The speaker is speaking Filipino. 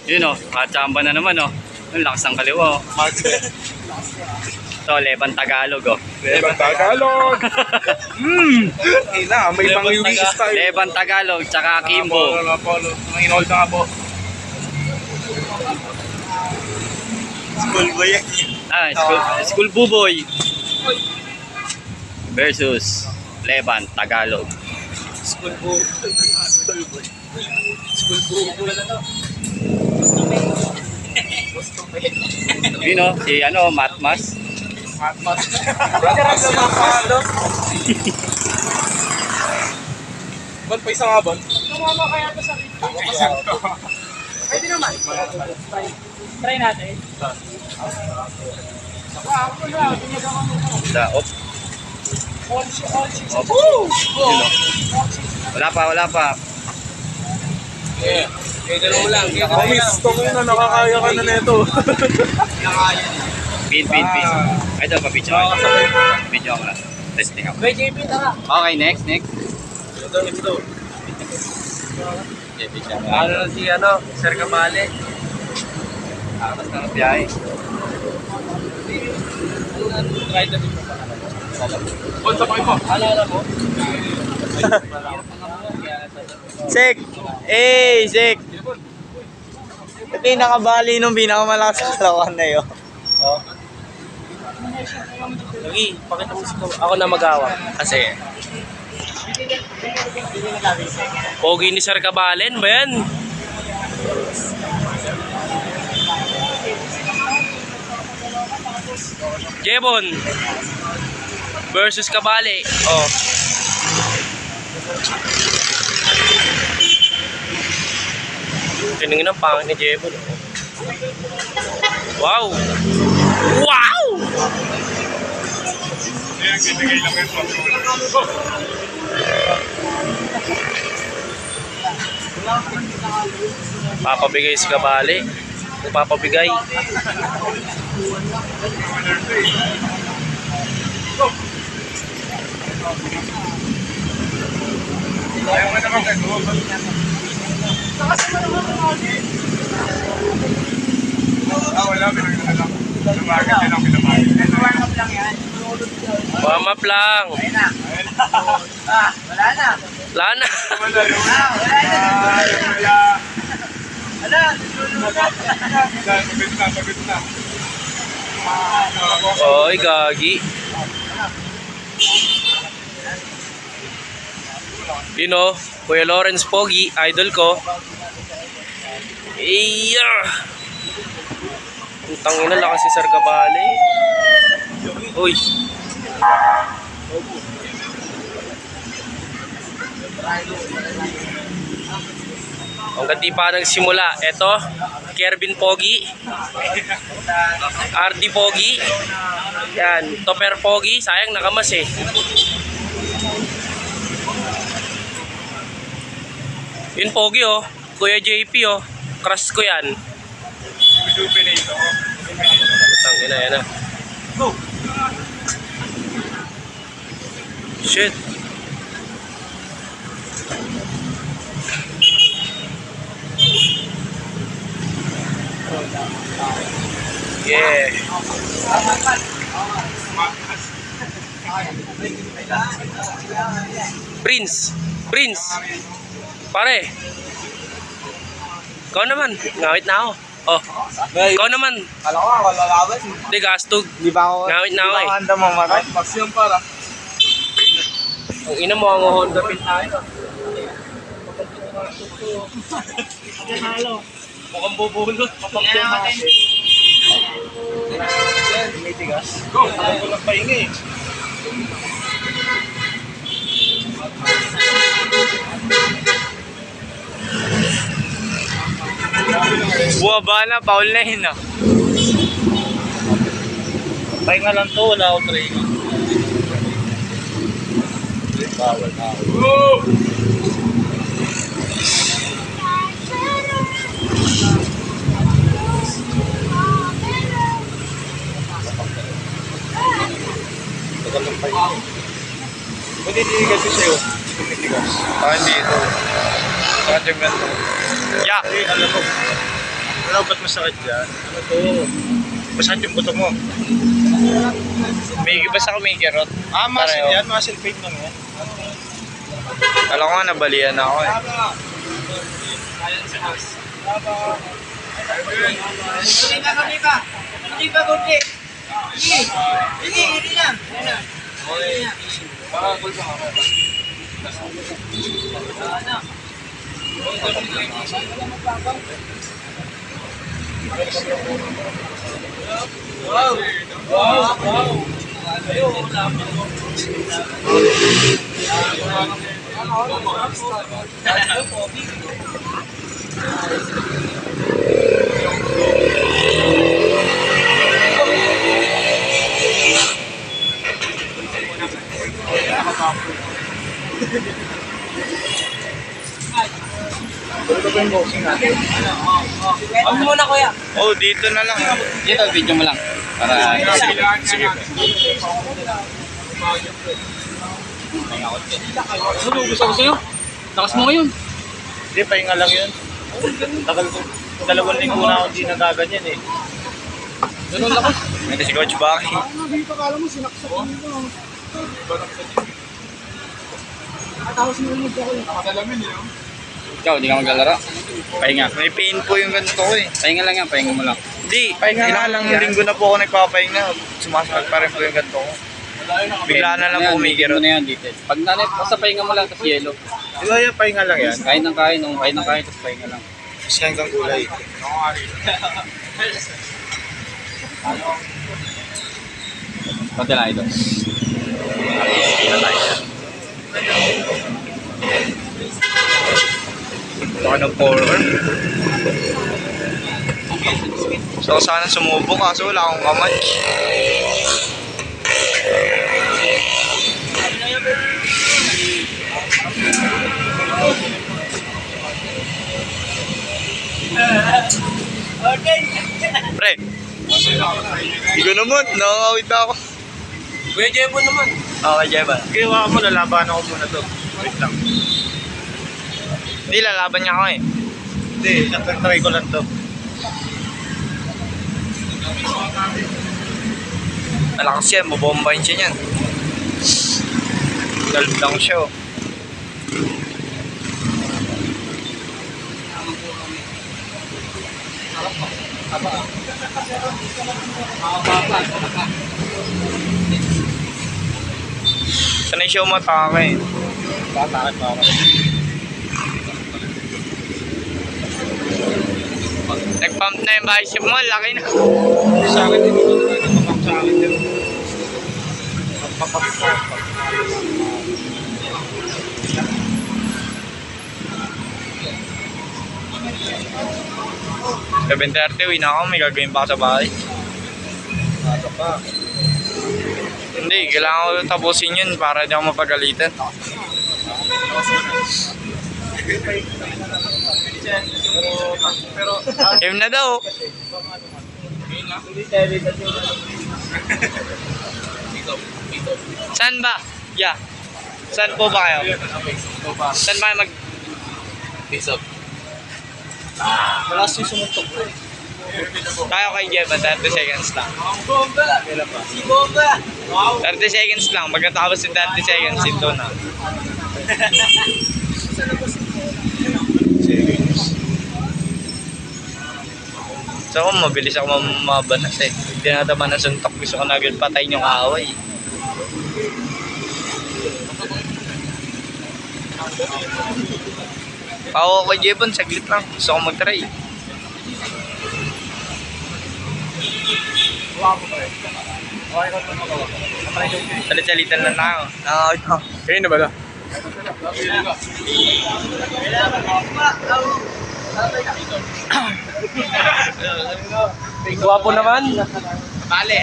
Yun o, kachamba na naman o. Ang lakas ng kaliwa o. Ito, Leban Tagalog o. Leban Tagalog! Ina, may mga UV style. Leban Tagalog, tsaka Kimbo. Mga inold na nga po. School boy yan. School Buboy. Versus Leban Tagalog. School boy. School boy. School boy. Yun o, si Matmas. Matmas. Bon, pa isa nga bon? Tumama kaya ito sa video. Pwede naman. Try natin. Op. Op. Yun o. Wala pa. Yeah. Dalawa lang. Promise, tungin na nakakaya ka na neto. Pin. Ito, pa-video ako. Video ako lang. Testing ako. JP, tara. Okay, next. Ito. JP siya. Ano na si Sir Kamali? Akas na biyahe. Try na dito. Bon, sabay mo. Alala mo? Sek! Sek! Ito yung nakabali nung pinakamalakas sa kalawan na yun. Lagi, pakita mo ako na magawa. Kasi, Pogi ni Sir Kabalen ba yan? Jebon versus Kabale. Oh. Tiningin ang pangit ni Jebon. Wow! Wow! Papabigay si Kabale. Papabigay. Warm up lang. Wala na. Wala na. Oy, gagi. You know, Kuya Lawrence Pogi, idol ko. Iya. Ang tangina lakas si Sir Kabale. Uy. Hanggang di pa nagsimula. Eto, Kervin Pogi, RD Pogi, yan, Topper Pogi, sayang nakamas eh. Yun Pogi oh, Kuya JP oh, crush ko yan. Tangina yan ah. Shit. Yeah. Prince. Pare. Ikaw naman, ngawit na ako. Oh. Ikaw naman. kala ko ako lalaban. Di gastog. Di ba ako, Ngawit na ako eh. handa mamatay? Pasyon para. Ang ina mo ang Honda Fit tayo. Mukhang bubulot. Papagyan natin. May tigas. Go! Ako lang pahinga eh. Buwaba na, foul na yun ah. Pahinga lang to, wala ako training. Bawal na ako. Go! Buti tinigas yung sayo. Tinigas. Saka dito. Saka yung ganito. Yeah! Alam mo. Ano, ba't masakit dyan? Ano to? Masakit yung buto mo. May basta ako may kirot. Muscle Pareho. yan, muscle pain lang yan. Alam ko nga, nabalian ako eh. Kami pa. Hindi pa, Gordy. Sige. Sige, hindi lang. Huwag muna, kuya. Oh, dito na lang. Dito, video mo lang. Para... Sige. Gusto ko sa'yo. Lakas mo ngayon. Hindi, pahinga lang yun. Tagal ko. 2 linggo na ako hindi nagaganyan eh. Ganun lakas. Ito si Coach Baki. Ikaw, hindi ka maglalaro. Pahinga. May pain po yung ganito ko eh. Pahinga lang yan, pahinga mo lang. Hindi, Pahinga nga ilang lang yan. linggo na po ako nagpapahinga. Sumasakit pa rin po yung ganito ko. Bigla na lang po may Giro kirot. na yan dito. Pag nanay, basta pahinga mo lang, tapos yellow. Di ba yan, pahinga lang yan? Kain ng kain, tapos pahinga lang. Kasi hanggang gulay. Pati lang ito. Ito ka ng forward. So sana sumubo kaso wala akong kamay. Pre, hindi naman, nakakawit ako. Kuya Jebo naman. Okay, Jeba. Kaya mo, lalaban ako muna to. Wait lang. Hindi, lalaban niya ako eh. Hindi, try ko lang to. Malakas yan, bubombahin siya niyan. Galb lang siya oh. Sanay siya umatake eh. Patakot pa ako. Nag-pump na yung bicep mo, laki na. Sa akin, hindi ko na nagpapang sa akin yun. Magpapakita. 7:30, uwi na ako. May gagawin pa ako sa bahay. Ano pa? Hindi, kailangan ko tapusin yun para di ako mapagalitan. Pero, Game na daw. Saan ba? Yeah. Saan po ba kayo? Saan ba kayo mag... malas yung sumuntok ko eh. Tayo kay Jeff, 30 seconds lang. Kailan pa? Si Bomba. 30 seconds lang. Pagkatapos ng 30 seconds, ito na. So ako, mabilis ako mabanas eh. Hindi na naman ng suntok. Gusto ko na agad patayin yung kaaway. Pako kay Jebon, saglit lang. Gusto ko mag-try. Salit-salitan lang na ako. Nakakawit ako. Kayo na ba na? Guwapo naman. Bale.